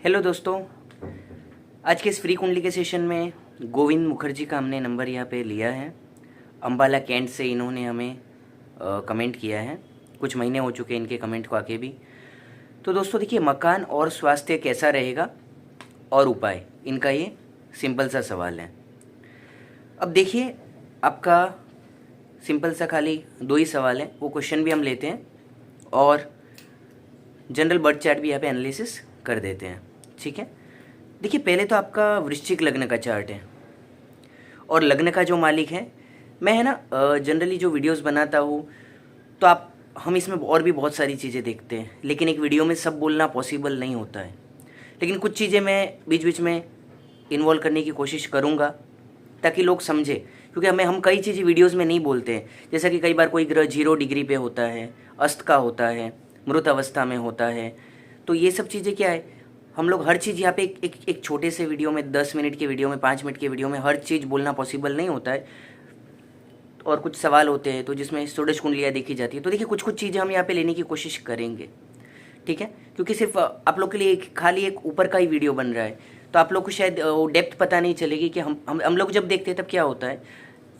Hello दोस्तों, आज के इस फ्री कुंडली के सेशन में गोविंद मुखर्जी का हमने नंबर यहाँ पे लिया है। अम्बाला कैंट से इन्होंने हमें कमेंट किया है। कुछ महीने हो चुके हैं इनके कमेंट को आके भी। तो दोस्तों देखिए, मकान और स्वास्थ्य कैसा रहेगा और उपाय, इनका ये सिंपल सा सवाल है। अब देखिए, आपका सिंपल सा खाली 2 ही सवाल है, वो क्वेश्चन भी हम लेते हैं और जनरल बर्थ चार्ट भी यहाँ पे एनालिसिस कर देते हैं। ठीक है, देखिए पहले तो आपका वृश्चिक लग्न का चार्ट है और लग्न का जो मालिक है, मैं है ना जनरली जो वीडियोस बनाता हूँ तो हम इसमें और भी बहुत सारी चीज़ें देखते हैं, लेकिन एक वीडियो में सब बोलना पॉसिबल नहीं होता है। लेकिन कुछ चीज़ें मैं बीच बीच में इन्वॉल्व करने की कोशिश करूँगा ताकि लोग समझे, क्योंकि हम कई चीज़ें वीडियोज़ में नहीं बोलते हैं। जैसा कि कई बार कोई ग्रह 0 डिग्री पे होता है, अस्त का होता है, मृत अवस्था में होता है, तो ये सब चीज़ें क्या है, हम लोग हर चीज़ यहाँ पे एक छोटे से वीडियो में 10 मिनट के वीडियो में 5 मिनट के वीडियो में हर चीज़ बोलना पॉसिबल नहीं होता है। और कुछ सवाल होते हैं तो जिसमें षोडश कुंडलियाँ देखी जाती है, तो देखिए कुछ चीज़ें हम यहाँ पे लेने की कोशिश करेंगे। ठीक है, क्योंकि सिर्फ आप लोग के लिए खाली एक ऊपर का ही वीडियो बन रहा है, तो आप लोग को शायद वो डेप्थ पता नहीं चलेगी कि हम लोग जब देखते हैं तब क्या होता है,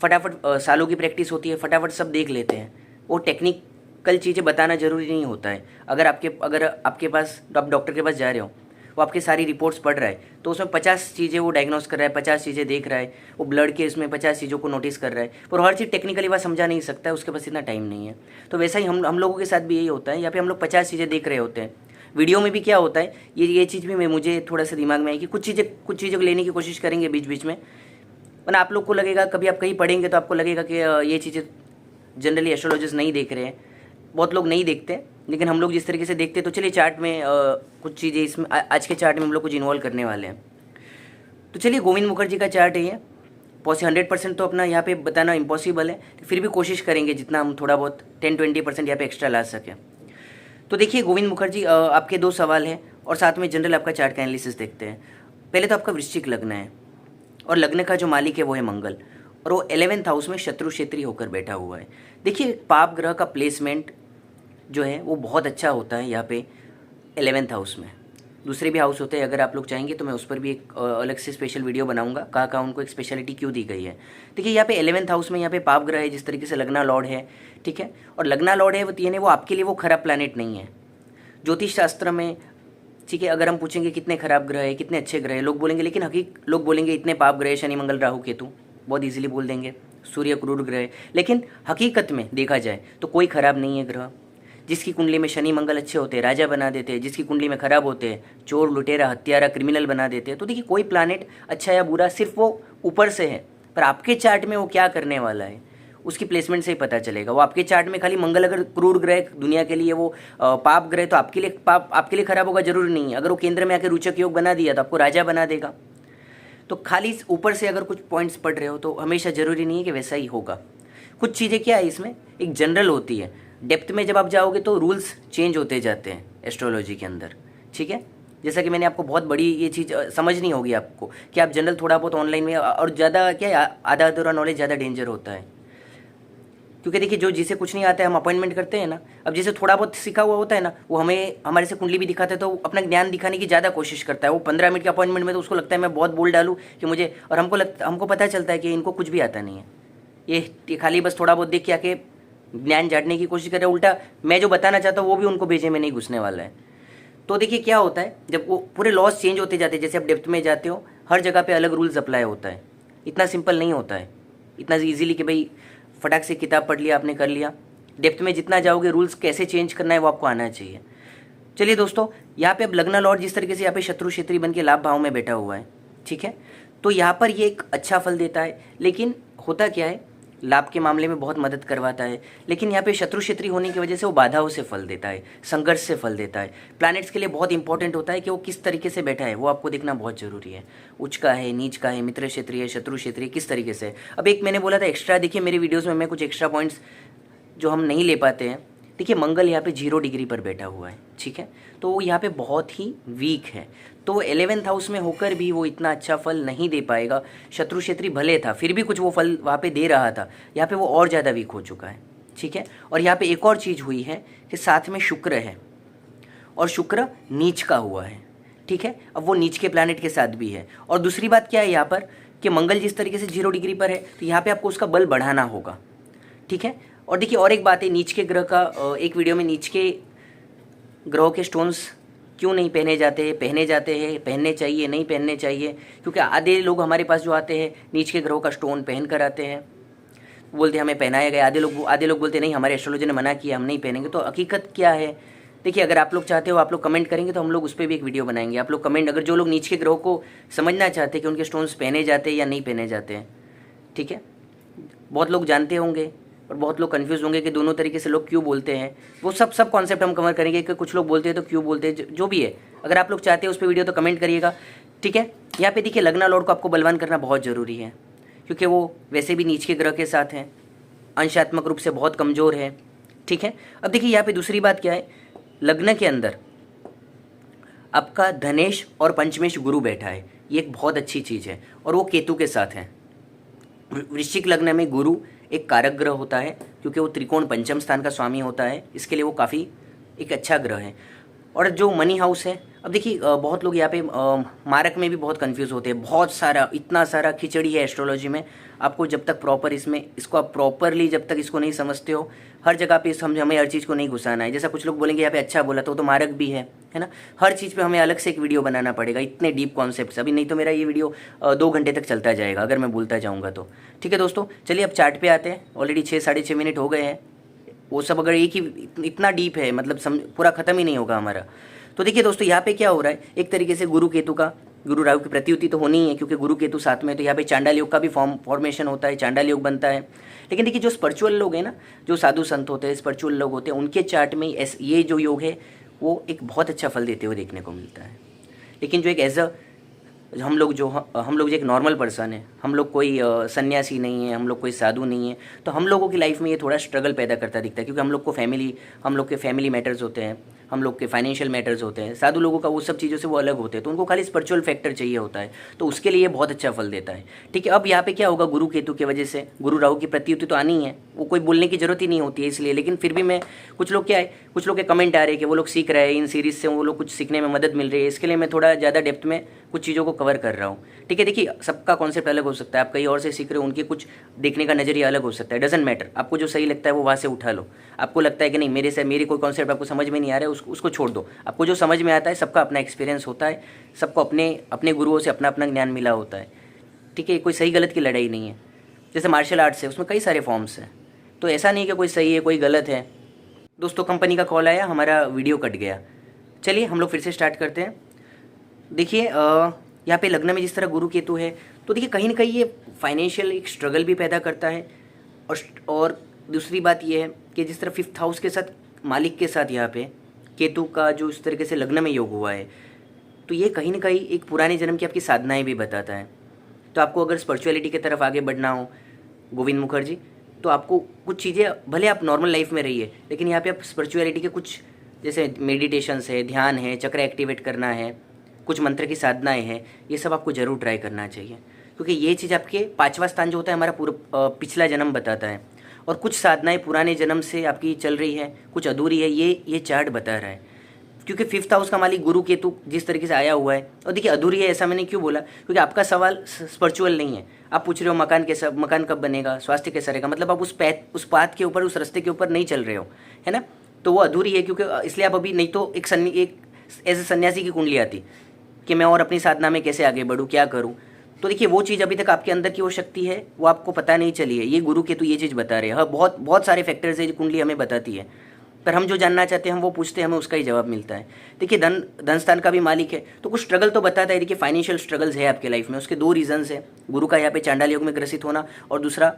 फटाफट सालों की प्रैक्टिस होती है, फटाफट सब देख लेते हैं। वो टेक्निकल चीज़ें बताना ज़रूरी नहीं होता है। अगर आपके पास आप डॉक्टर के पास जा रहे हो, वो आपकी सारी रिपोर्ट्स पढ़ रहा है, तो उसमें 50 चीज़ें वो डायग्नोस कर रहा है, 50 चीज़ें देख रहा है, वो ब्लड के इसमें 50 चीज़ों को नोटिस कर रहा है, पर हर चीज़ टेक्निकली वह समझा नहीं सकता है, उसके पास इतना टाइम नहीं है। तो वैसा ही हम लोगों के साथ भी यही होता है। यहाँ पे हम लोग 50 चीज़ें देख रहे होते हैं। वीडियो में भी क्या होता है, ये चीज़ भी मुझे थोड़ा सा दिमाग में आई कि कुछ चीज़ों को लेने की कोशिश करेंगे बीच बीच में, वरना आप लोग को लगेगा, कभी आप कहीं पढ़ेंगे तो आपको लगेगा कि ये चीज़ें जनरली एस्ट्रोलॉजिस्ट नहीं देख रहे हैं, बहुत लोग नहीं देखते, लेकिन हम लोग जिस तरीके से देखते हैं। तो चलिए चार्ट में कुछ चीज़ें इसमें आज के चार्ट में हम लोग कुछ इन्वॉल्व करने वाले हैं। तो चलिए, गोविंद मुखर्जी का चार्ट है ये। 100% तो अपना यहाँ पे बताना इम्पॉसिबल है, फिर भी कोशिश करेंगे जितना हम थोड़ा बहुत 10-20% यहाँ पे एक्स्ट्रा ला सकें। तो देखिए गोविंद मुखर्जी, आपके 2 सवाल हैं और साथ में जनरल आपका चार्ट का एनालिसिस देखते हैं। पहले तो आपका वृश्चिक लग्न है और लग्न का जो मालिक है वो है मंगल, और वो 11th हाउस में शत्रु क्षेत्री होकर बैठा हुआ है। देखिए पाप ग्रह का प्लेसमेंट जो है वो बहुत अच्छा होता है यहाँ पे 11th हाउस में। दूसरे भी हाउस होते हैं, अगर आप लोग चाहेंगे तो मैं उस पर भी एक अलग से स्पेशल वीडियो बनाऊंगा, कहाँ उनको एक स्पेशलिटी क्यों दी गई है। देखिए यहाँ पे 11th हाउस में यहाँ पे पाप ग्रह है, जिस तरीके से लग्ना लॉर्ड है। ठीक है, और लग्ना लॉर्ड है वो आपके लिए वो खराब प्लैनेट नहीं है ज्योतिष शास्त्र में। ठीक है, अगर हम पूछेंगे कितने खराब ग्रह है, कितने अच्छे ग्रह है, लोग बोलेंगे, लेकिन लोग बोलेंगे इतने पाप ग्रह, शनि मंगल राहु केतु, बहुत इजीली बोल देंगे, सूर्य क्रूर ग्रह है। लेकिन हकीकत में देखा जाए तो कोई खराब नहीं है ग्रह। जिसकी कुंडली में शनि मंगल अच्छे होते हैं राजा बना देते हैं, जिसकी कुंडली में खराब होते हैं चोर लुटेरा हत्यारा क्रिमिनल बना देते हैं। तो देखिए कोई प्लैनेट अच्छा या बुरा सिर्फ वो ऊपर से है, पर आपके चार्ट में वो क्या करने वाला है उसकी प्लेसमेंट से ही पता चलेगा। वो आपके चार्ट में खाली मंगल अगर क्रूर ग्रह दुनिया के लिए वो पाप ग्रह, तो आपके लिए खराब होगा जरूरी नहीं है। अगर वो केंद्र में आकर रुचक योग बना दिया तो आपको राजा बना देगा। तो खाली ऊपर से अगर कुछ पॉइंट्स पढ़ रहे हो तो हमेशा जरूरी नहीं है कि वैसा ही होगा। कुछ चीज़ें क्या है इसमें एक जनरल होती है, डेप्थ में जब आप जाओगे तो रूल्स चेंज होते जाते हैं एस्ट्रोलॉजी के अंदर। ठीक है, जैसा कि मैंने आपको बहुत बड़ी ये चीज़ समझनी होगी आपको कि आप जनरल थोड़ा बहुत ऑनलाइन में, और ज़्यादा क्या है, आधा अधूरा नॉलेज ज़्यादा डेंजर होता है। क्योंकि देखिए जो जिसे कुछ नहीं आता है हम अपॉइंटमेंट करते हैं ना, अब जिसे थोड़ा बहुत सीखा हुआ होता है ना, वो हमारे से कुंडली भी दिखाता है तो अपना ज्ञान दिखाने की ज़्यादा कोशिश करता है। वो 15 मिनट के अपॉइंटमेंट में तो उसको लगता है मैं बहुत बोल डालूँ कि मुझे, और हमको पता चलता है कि इनको कुछ भी आता नहीं है, ये खाली बस थोड़ा बहुत देख के आके ज्ञान झाड़ने की कोशिश कर रहे हैं। उल्टा मैं जो बताना चाहता हूँ वो भी उनको भेजे में नहीं घुसने वाला है। तो देखिए क्या होता है, जब वो पूरे लॉस चेंज होते जाते हैं, जैसे आप डेप्थ में जाते हो हर जगह पे अलग रूल्स अप्लाई होता है। इतना सिंपल नहीं होता है, इतना ईजिली कि भाई फटाक से किताब पढ़ लिया आपने कर लिया। डेप्थ में जितना जाओगे रूल्स कैसे चेंज करना है वो आपको आना चाहिए। चलिए दोस्तों, यहाँ पे अब लग्ना लॉर्ड जिस तरीके से यहाँ पे शत्रु क्षेत्री बन के लाभ भाव में बैठा हुआ है, ठीक है, तो यहाँ पर ये एक अच्छा फल देता है। लेकिन होता क्या है, लाभ के मामले में बहुत मदद करवाता है, लेकिन यहाँ पे शत्रु क्षेत्री होने की वजह से वो बाधाओं से फल देता है, संघर्ष से फल देता है। प्लैनेट्स के लिए बहुत इंपॉर्टेंट होता है कि वो किस तरीके से बैठा है, वो आपको देखना बहुत जरूरी है। उच्च का है, नीच का है, मित्र क्षेत्रीय है, शत्रु क्षेत्रीय, किस तरीके से। अब एक मैंने बोला था एक्स्ट्रा, देखिए मेरे वीडियोज़ में मैं कुछ एक्स्ट्रा पॉइंट्स जो हम नहीं ले पाते हैं। देखिए मंगल यहाँ पे 0 डिग्री पर बैठा हुआ है, ठीक है, तो वो यहाँ पे बहुत ही वीक है, तो 11th हाउस में होकर भी वो इतना अच्छा फल नहीं दे पाएगा। शत्रु क्षेत्री भले था, फिर भी कुछ वो फल वहाँ पे दे रहा था, यहाँ पे वो और ज़्यादा वीक हो चुका है, ठीक है। और यहाँ पे एक और चीज़ हुई है कि साथ में शुक्र है, और शुक्र नीच का हुआ है। ठीक है। अब वो नीच के प्लैनेट के साथ भी है। और दूसरी बात क्या है यहाँ पर कि मंगल जिस तरीके से 0 डिग्री पर है तो यहाँ पे आपको उसका बल बढ़ाना होगा, ठीक है। और देखिए और एक बात है, नीच के ग्रह का एक वीडियो में नीच के ग्रहों के स्टोन्स क्यों नहीं पहने जाते हैं, पहनने चाहिए नहीं पहनने चाहिए, क्योंकि आधे लोग हमारे पास जो आते हैं नीच के ग्रहों का स्टोन पहन कर आते हैं, बोलते हैं हमें पहनाया गया। आधे लोग बोलते नहीं हमारे एस्ट्रोलॉजर ने मना किया, हम नहीं पहनेंगे। तो हकीकत क्या है, देखिए अगर आप लोग चाहते हो आप लोग कमेंट करेंगे तो हम लोग उस पर भी एक वीडियो बनाएंगे। आप लोग कमेंट, अगर जो लोग नीच के ग्रहों को समझना चाहते हैं कि उनके स्टोन्स पहने जाते हैं या नहीं पहने जाते हैं, ठीक है। बहुत लोग जानते होंगे और बहुत लोग कंफ्यूज होंगे कि दोनों तरीके से लोग क्यों बोलते हैं, वो सब कॉन्सेप्ट हम कवर करेंगे कि कुछ लोग बोलते हैं तो क्यों बोलते हैं, जो भी है। अगर आप लोग चाहते हैं उस पर वीडियो तो कमेंट करिएगा, ठीक है। यहाँ पे देखिए लग्न लॉर्ड को आपको बलवान करना बहुत ज़रूरी है, क्योंकि वो वैसे भी नीच के ग्रह के साथ हैं, अंशात्मक रूप से बहुत कमज़ोर है, ठीक है। अब देखिए यहाँ पे दूसरी बात क्या है, लग्न के अंदर आपका धनेश और पंचमेश गुरु बैठा है, ये एक बहुत अच्छी चीज़ है, और वो केतु के साथ है। वृश्चिक लग्न में गुरु एक कारक ग्रह होता है, क्योंकि वो त्रिकोण पंचम स्थान का स्वामी होता है, इसके लिए वो काफ़ी एक अच्छा ग्रह है। और जो मनी हाउस है, अब देखिए बहुत लोग यहाँ पे मारक में भी बहुत कंफ्यूज होते हैं, बहुत सारा इतना सारा खिचड़ी है एस्ट्रोलॉजी में। आपको जब तक प्रॉपर इसको आप प्रॉपरली जब तक इसको नहीं समझते हो, हर जगह पे हमें हर चीज़ को नहीं घुसाना है। जैसा कुछ लोग बोलेंगे यहाँ पे अच्छा बोला तो मारक भी है ना। हर चीज़ पे हमें अलग से एक वीडियो बनाना पड़ेगा, इतने डीप कॉन्सेप्ट्स अभी, नहीं तो मेरा ये वीडियो 2 घंटे तक चलता जाएगा अगर मैं बोलता जाऊँगा तो, ठीक है दोस्तों। चलिए अब चार्ट पे आते हैं, ऑलरेडी 6 साढ़े 6 मिनट हो गए हैं। वो सब अगर एक ही इतना डीप है मतलब पूरा ख़त्म ही नहीं होगा हमारा। तो देखिए दोस्तों यहाँ पे क्या हो रहा है, एक तरीके से गुरु केतु का, गुरु राहु की प्रत्युति तो होनी ही है क्योंकि गुरु केतु साथ में, तो यहाँ पे चांडाल योग का भी फॉर्मेशन होता है, चांडाल योग बनता है। लेकिन देखिए जो स्पिरिचुअल लोग हैं ना, जो साधु संत होते हैं, स्पिरिचुअल लोग होते हैं, उनके चार्ट में ये जो योग है वो एक बहुत अच्छा फल देते हुए देखने को मिलता है। लेकिन जो एक हम लोग जो एक नॉर्मल पर्सन है, हम लोग कोई सन्यासी नहीं है, हम लोग कोई साधु नहीं है, तो हम लोगों की लाइफ में ये थोड़ा स्ट्रगल पैदा करता दिखता है, क्योंकि हम लोग के फैमिली मैटर्स होते हैं, हम लोग के फाइनेंशियल मैटर्स होते हैं। साधु लोगों का वो सब चीज़ों से वो अलग होते हैं, तो उनको खाली स्पिरिचुअल फैक्टर चाहिए होता है, तो उसके लिए बहुत अच्छा फल देता है, ठीक है। अब यहाँ पे क्या होगा, गुरु केतु की वजह से गुरु राहु की प्रत्युति तो आनी है, वो कोई बोलने की जरूरत ही नहीं होती है इसलिए। लेकिन फिर भी मैं कुछ लोग के कमेंट आ रहे हैं कि वो लोग सीख रहे हैं, इन सीरीज़ से वो लोग कुछ सीखने में मदद मिल रही है, इसके लिए मैं थोड़ा ज़्यादा डेप्थ में कुछ चीज़ों को कवर कर रहा हूँ, ठीक है। देखिए सबका कॉन्सेप्ट अलग हो सकता है, आप कहीं और से सीख रहे हो, उनके कुछ देखने का नजरिया अलग हो सकता है, डजंट मैटर। आपको जो सही लगता है वो वहाँ से उठा लो। आपको लगता है कि नहीं मेरी कोई कॉन्सेप्ट आपको समझ में नहीं आ रहा है, उसको छोड़ दो। आपको जो समझ में आता है, सबका अपना एक्सपीरियंस होता है, सबको अपने गुरुओं से अपना अपना ज्ञान मिला होता है, ठीक है। कोई सही गलत की लड़ाई नहीं है। जैसे मार्शल आर्ट्स है, उसमें कई सारे फॉर्म्स हैं, तो ऐसा नहीं कि कोई सही है कोई गलत है। दोस्तों कंपनी का कॉल आया, हमारा वीडियो कट गया। चलिए हम लोग फिर से स्टार्ट करते हैं। देखिए यहाँ पे लग्न में जिस तरह गुरु केतु है, तो देखिए कहीं ना कहीं ये फाइनेंशियल एक स्ट्रगल भी पैदा करता है। और दूसरी बात ये है कि जिस तरह 5th हाउस के साथ, मालिक के साथ यहाँ पे केतु का जो इस तरीके से लग्न में योग हुआ है, तो ये कहीं ना कहीं एक पुराने जन्म की आपकी साधनाएं भी बताता है। तो आपको अगर स्पिरिचुअलिटी की तरफ आगे बढ़ना हो गोविंद मुखर्जी, तो आपको कुछ चीज़ें, भले आप नॉर्मल लाइफ में रहिए, लेकिन यहाँ पे आप स्पिरिचुअलिटी के कुछ जैसे मेडिटेशंस है, ध्यान है, चक्र एक्टिवेट करना है, कुछ मंत्र की साधनाएं हैं, ये सब आपको ज़रूर ट्राई करना चाहिए, क्योंकि ये चीज़ आपके 5वां स्थान जो होता है हमारा पूरा पिछला जन्म बताता है। और कुछ साधनाएं पुराने जन्म से आपकी चल रही है, कुछ अधूरी है, ये चार्ट बता रहा है। क्योंकि 5th हाउस का मालिक गुरु केतु जिस तरीके से आया हुआ है, और देखिए अधूरी है ऐसा मैंने क्यों बोला, क्योंकि आपका सवाल स्पिरिचुअल नहीं है। आप पूछ रहे हो मकान कब बनेगा, स्वास्थ्य कैसा रहेगा, मतलब आप उस पाथ के ऊपर, उस रास्ते के ऊपर नहीं चल रहे हो, है ना। तो वो अधूरी है, क्योंकि इसलिए आप अभी, नहीं तो एक ऐसे सन्यासी की कुंडली आती कि मैं और अपनी साधना में कैसे आगे बढ़ूँ, क्या करूँ। तो देखिए वो चीज़ अभी तक आपके अंदर की वो शक्ति है, वो आपको पता नहीं चली है। ये गुरु केतु ये चीज़ बता रहे हैं। हाँ, बहुत सारे फैक्टर्स है जो कुंडली हमें बताती है, पर हम जो जानना चाहते हैं हम वो पूछते हैं, हमें उसका ही जवाब मिलता है। देखिए धन स्थान का भी मालिक है, तो कुछ स्ट्रगल तो बताता है। देखिए फाइनेंशियल स्ट्रगल्स है आपके लाइफ में, उसके 2 रीजंस है, गुरु का यहाँ पे चांडाल योग में ग्रसित होना, और दूसरा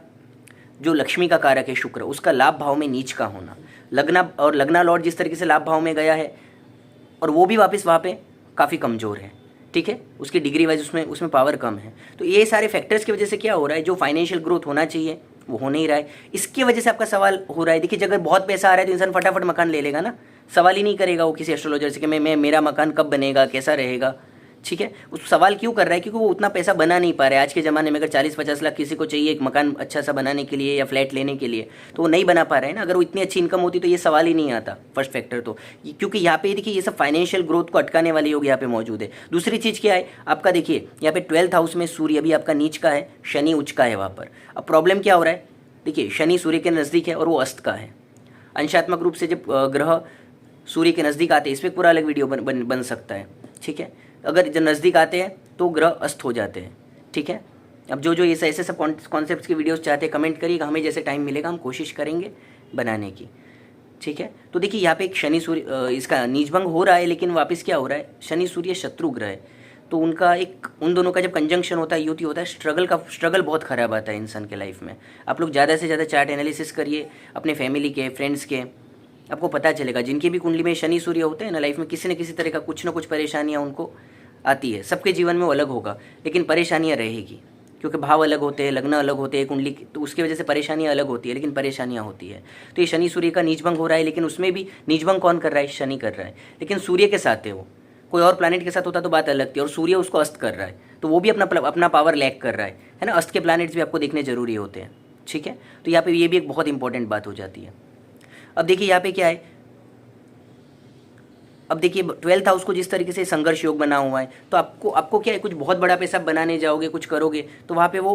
जो लक्ष्मी का कारक है शुक्र, उसका लाभ भाव में नीच का होना। लग्ना लॉर्ड जिस तरीके से लाभ भाव में गया है, और वो भी वापस वहाँ पे काफ़ी कमज़ोर है, ठीक है, उसकी डिग्री वाइज उसमें पावर कम है। तो ये सारे फैक्टर्स की वजह से क्या हो रहा है, जो फाइनेंशियल ग्रोथ होना चाहिए वो हो नहीं रहा है। इसकी वजह से आपका सवाल हो रहा है। देखिए अगर बहुत पैसा आ रहा है तो इंसान फटाफट मकान ले लेगा ना, सवाल ही नहीं करेगा वो किसी एस्ट्रोलॉजर से कि मेरा मकान कब बनेगा, कैसा रहेगा, ठीक है। उस सवाल क्यों कर रहा है, क्योंकि वो उतना पैसा बना नहीं पा रहा है। आज के ज़माने में अगर 40-50 लाख किसी को चाहिए एक मकान अच्छा सा बनाने के लिए या फ्लैट लेने के लिए, तो वो नहीं बना पा रहा है ना। अगर वो इतनी अच्छी इनकम होती तो ये सवाल ही नहीं आता, फर्स्ट फैक्टर तो। क्योंकि यहाँ पे देखिए ये सब फाइनेंशियल ग्रोथ को अटकाने वाले योग यहाँ पे मौजूद है। दूसरी चीज़ क्या है आपका, देखिए यहाँ पे 12th हाउस में सूर्य अभी आपका नीच का है, शनि उच्च का है वहाँ पर। अब प्रॉब्लम क्या हो रहा है, देखिए शनि सूर्य के नज़दीक है और वो अस्त का है। अंशात्मक रूप से जब ग्रह सूर्य के नज़दीक आते हैं, इस पर पूरा अलग वीडियो बन सकता है, ठीक है। अगर जब नज़दीक आते हैं तो ग्रह अस्त हो जाते हैं, ठीक है। अब जो ये ऐसे सब कॉन्सेप्ट्स की वीडियोस चाहते हैं कमेंट करिएगा, हमें जैसे टाइम मिलेगा हम कोशिश करेंगे बनाने की, ठीक है। तो देखिए यहाँ पे एक शनि सूर्य इसका नीचभंग हो रहा है, लेकिन वापस क्या हो रहा है, शनि सूर्य शत्रु ग्रह है, तो उनका एक उन दोनों का जब कंजंक्शन होता है, युति होता है, स्ट्रगल बहुत ख़राब आता है इंसान के लाइफ में। आप लोग ज़्यादा से ज़्यादा चार्ट एनालिसिस करिए अपने फैमिली के, फ्रेंड्स के, आपको पता चलेगा। जिनकी भी कुंडली में शनि सूर्य होते हैं ना, लाइफ में किसी न किसी तरह का कुछ ना कुछ परेशानियाँ उनको आती है। सबके जीवन में वो अलग होगा, लेकिन परेशानियाँ रहेगी, क्योंकि भाव अलग होते हैं, लग्न अलग होते हैं कुंडली, तो उसकी वजह से परेशानियाँ अलग होती है, लेकिन परेशानियाँ होती है। तो ये शनि सूर्य का नीचभंग हो रहा है, लेकिन उसमें भी नीचभंग कौन कर रहा है, शनि कर रहा है, लेकिन सूर्य के साथ है वो। कोई और प्लैनेट के साथ होता तो बात अलग थी, और सूर्य उसको अस्त कर रहा है, तो वो भी अपना पावर लैक कर रहा है ना। अस्त के प्लैनेट्स भी आपको देखने जरूरी होते हैं, ठीक है। तो यहाँ पे ये भी एक बहुत इंपॉर्टेंट बात हो जाती है। अब देखिए यहाँ पे क्या है, अब देखिए 12th हाउस को जिस तरीके से संघर्ष योग बना हुआ है, तो आपको क्या है, कुछ बहुत बड़ा पैसा बनाने जाओगे, कुछ करोगे तो वहाँ पे वो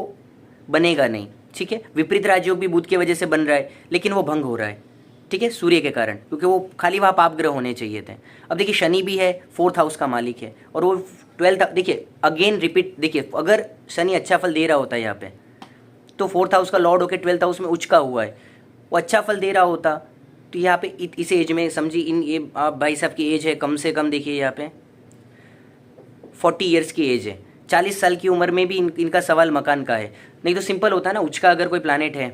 बनेगा नहीं, ठीक है। विपरीत राजयोग भी बुध की वजह से बन रहा है, लेकिन वो भंग हो रहा है, ठीक है, सूर्य के कारण, क्योंकि वो खाली वहाँ पाप ग्रह होने चाहिए थे। अब देखिए शनि भी है, 4th हाउस का मालिक है, और वो 12th, देखिए अगेन रिपीट, देखिए अगर शनि अच्छा फल दे रहा होता है यहाँ पे, तो 4th हाउस का लॉर्ड होकर 12th हाउस में उच्च का हुआ है, वो अच्छा फल दे रहा होता तो यहाँ पे इस एज में समझिए, ये आप भाई साहब की एज है कम से कम, देखिए यहाँ पे 40 ईयर्स की एज है, 40 साल की उम्र में भी इनका सवाल मकान का है। नहीं तो सिंपल होता ना, उच्च का अगर कोई प्लानेट है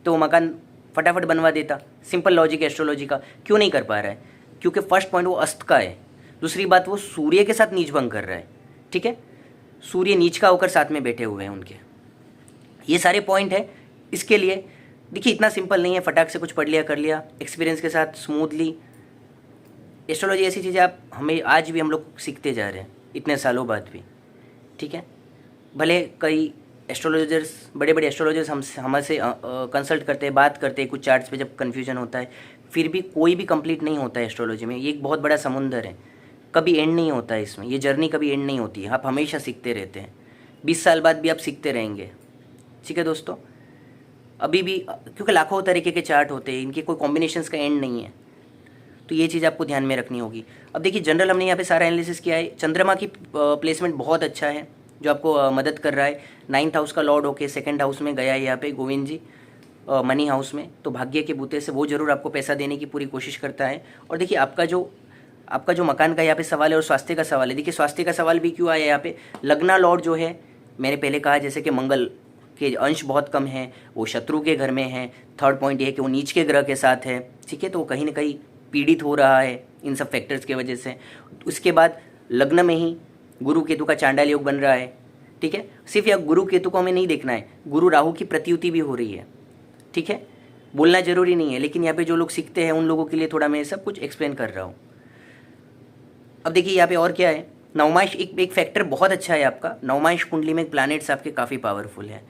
तो वो मकान फटाफट बनवा देता, सिंपल लॉजिक एस्ट्रोलॉजी का। क्यों नहीं कर पा रहा है, क्योंकि फर्स्ट पॉइंट वो अस्त का है, दूसरी बात वो सूर्य के साथ नीचभंग कर रहा है, ठीक है। सूर्य नीच का होकर साथ में बैठे हुए हैं उनके, ये सारे पॉइंट है। इसके लिए देखिए इतना सिंपल नहीं है, फटाक से कुछ पढ़ लिया कर लिया, एक्सपीरियंस के साथ स्मूथली। एस्ट्रोलॉजी ऐसी चीज़ है, आप हमें आज भी हम लोग सीखते जा रहे हैं इतने सालों बाद भी, ठीक है। भले कई एस्ट्रोलॉजर्स, बड़े बड़े एस्ट्रोलॉजर्स हमसे कंसल्ट करते हैं, बात करते हैं कुछ चार्ट्स पे जब कन्फ्यूजन होता है, फिर भी कोई भी कंप्लीट नहीं होता है एस्ट्रोलॉजी में। ये एक बहुत बड़ा समुंदर है, कभी एंड नहीं होता है इसमें, ये जर्नी कभी एंड नहीं होती है, आप हमेशा सीखते रहते हैं। 20 साल बाद भी आप सीखते रहेंगे, ठीक है दोस्तों। अभी भी, क्योंकि लाखों तरीके के चार्ट होते हैं, इनके कोई कॉम्बिनेशंस का एंड नहीं है, तो ये चीज़ आपको ध्यान में रखनी होगी। अब देखिए जनरल हमने यहाँ पे सारा एनालिसिस किया है। चंद्रमा की प्लेसमेंट बहुत अच्छा है, जो आपको मदद कर रहा है। 9th हाउस का लॉर्ड होके 2nd हाउस में गया है यहाँ पे गोविंद जी, मनी हाउस में, तो भाग्य के बूते से वो जरूर आपको पैसा देने की पूरी कोशिश करता है। और देखिए आपका जो मकान का यहाँ पे सवाल है और स्वास्थ्य का सवाल है, देखिए स्वास्थ्य का सवाल भी क्यों आया यहाँ पे, लग्ना लॉर्ड जो है, मैंने पहले कहा जैसे कि मंगल के अंश बहुत कम है, वो शत्रु के घर में है। 3rd पॉइंट ये है कि वो नीच के ग्रह के साथ है, ठीक है, तो वो कहीं ना कहीं पीड़ित हो रहा है इन सब फैक्टर्स की वजह से। उसके बाद लग्न में ही गुरु केतु का चांडाल योग बन रहा है, ठीक है। सिर्फ यह गुरु केतु को हमें नहीं देखना है, गुरु राहु की प्रतियुति भी हो रही है, ठीक है। बोलना जरूरी नहीं है, लेकिन यहाँ पे जो लोग सीखते हैं उन लोगों के लिए थोड़ा मैं सब कुछ एक्सप्लेन कर रहा हूँ। अब देखिए यहाँ पे और क्या है, नवमांश एक फैक्टर बहुत अच्छा है आपका। नवमांश कुंडली में प्लैनेट्स आपके काफ़ी पावरफुल है,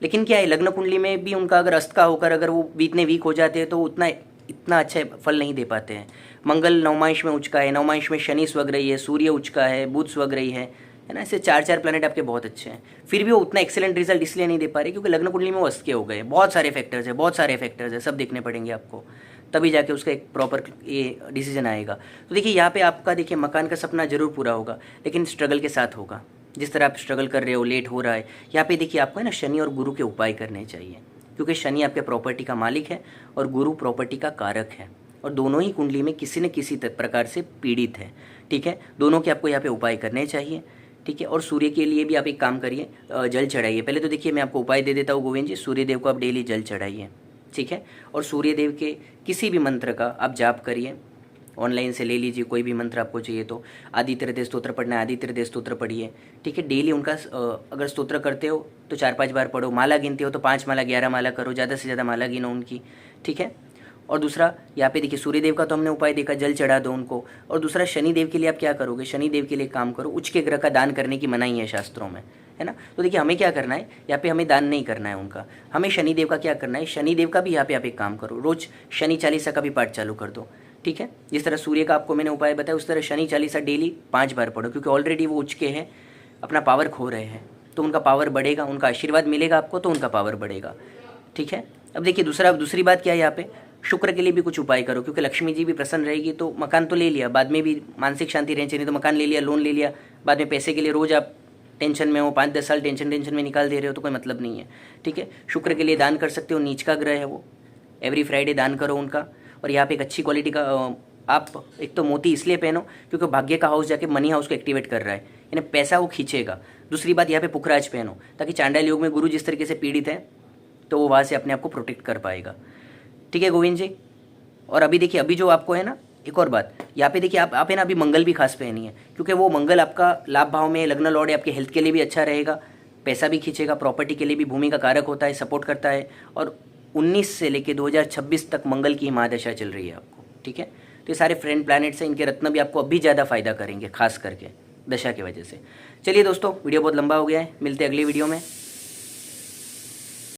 लेकिन क्या है, लग्न कुंडली में भी उनका अगर अस्त का होकर अगर वो इतने वीक हो जाते हैं तो इतना अच्छा फल नहीं दे पाते हैं। मंगल नवमांश में उच्च का है, नवमांश में शनि स्वग्रही है, सूर्य उच्च का है, बुध स्वग्रही है ना। ऐसे 4 प्लैनेट आपके बहुत अच्छे हैं, फिर भी वो उतना एक्सेलेंट रिजल्ट इसलिए नहीं दे पा रहे क्योंकि लग्न कुंडली में वो अस्त के हो गए। बहुत सारे फैक्टर्स है, सब देखने पड़ेंगे आपको, तभी जाके उसका एक प्रॉपर ये डिसीजन आएगा। तो देखिए यहाँ पे आपका, देखिए मकान का सपना जरूर पूरा होगा, लेकिन स्ट्रगल के साथ होगा। जिस तरह आप स्ट्रगल कर रहे हो, लेट हो रहा है, यहाँ पे देखिए आपको है ना शनि और गुरु के उपाय करने चाहिए, क्योंकि शनि आपके प्रॉपर्टी का मालिक है और गुरु प्रॉपर्टी का कारक है, और दोनों ही कुंडली में किसी न किसी प्रकार से पीड़ित है, ठीक है। दोनों के आपको यहाँ पे उपाय करने चाहिए, ठीक है। और सूर्य के लिए भी आप एक काम करिए, जल चढ़ाइए। पहले तो देखिए मैं आपको उपाय दे देता हूँ गोविंद जी, सूर्यदेव को आप डेली जल चढ़ाइए, ठीक है। और सूर्यदेव के किसी भी मंत्र का आप जाप करिए, ऑनलाइन से ले लीजिए, कोई भी मंत्र आपको चाहिए तो। आदित्य हृदय स्तोत्र पढ़ना है, आदित्य हृदय स्तोत्र पढ़िए, ठीक है। डेली उनका अगर स्तोत्र करते हो तो 4-5 बार पढ़ो, माला गिनते हो तो 5 माला 11 माला करो, ज़्यादा से ज़्यादा माला गिनो उनकी, ठीक है। और दूसरा यहाँ पे देखिए सूर्यदेव का तो हमने उपाय देखा, जल चढ़ा दो उनको। और दूसरा शनिदेव के लिए आप क्या करोगे, शनिदेव के लिए काम करो, उच्च के ग्रह का दान करने की मनाही है शास्त्रों में, है ना। तो देखिए हमें क्या करना है, यहाँ पे हमें दान नहीं करना है उनका, हमें शनिदेव का क्या करना है, शनिदेव का भी यहाँ पे आप एक काम करो, रोज शनि चालीसा का भी पाठ चालू कर दो, ठीक है। जिस तरह सूर्य का आपको मैंने उपाय बताया उस तरह शनि चालीसा डेली 5 बार पढ़ो, क्योंकि ऑलरेडी वो उच्च के हैं, अपना पावर खो रहे हैं, तो उनका पावर बढ़ेगा, उनका आशीर्वाद मिलेगा आपको तो उनका पावर बढ़ेगा, ठीक है। अब देखिए दूसरी बात क्या है, यहाँ पे शुक्र के लिए भी कुछ उपाय करो, क्योंकि लक्ष्मी जी भी प्रसन्न रहेगी। तो मकान तो ले लिया, बाद में भी मानसिक शांति रहनी चाहिए, तो मकान ले लिया, लोन ले लिया, बाद में पैसे के लिए रोज आप टेंशन में हो, 5-10 साल टेंशन में निकाल दे रहे हो, तो कोई मतलब नहीं है, ठीक है। शुक्र के लिए दान कर सकते हो, नीच का ग्रह है वो, एवरी फ्राइडे दान करो उनका। और यहाँ पे एक अच्छी क्वालिटी का आप एक तो मोती इसलिए पहनो क्योंकि भाग्य का हाउस जाके मनी हाउस को एक्टिवेट कर रहा है, यानी पैसा वो खींचेगा। दूसरी बात यहाँ पे पुखराज पहनो, ताकि चांडाल योग में गुरु जिस तरीके से पीड़ित है तो वो वहाँ से अपने आप को प्रोटेक्ट कर पाएगा, ठीक है गोविंद जी। और अभी देखिए, अभी जो आपको है ना, एक और बात यहाँ पे देखिए, आप है ना, अभी मंगल भी खास पहनी है, क्योंकि वो मंगल आपका लाभ भाव में लग्न लॉर्ड है, आपके हेल्थ के लिए भी अच्छा रहेगा, पैसा भी खींचेगा, प्रॉपर्टी के लिए भी भूमि का कारक होता है, सपोर्ट करता है। और 19 से लेकर 2026 तक मंगल की महादशा चल रही है आपको, ठीक है। तो ये सारे फ्रेंड प्लैनेट्स हैं, इनके रत्न भी आपको अभी ज़्यादा फायदा करेंगे, खास करके दशा की वजह से। चलिए दोस्तों, वीडियो बहुत लंबा हो गया है, मिलते हैं अगली वीडियो में।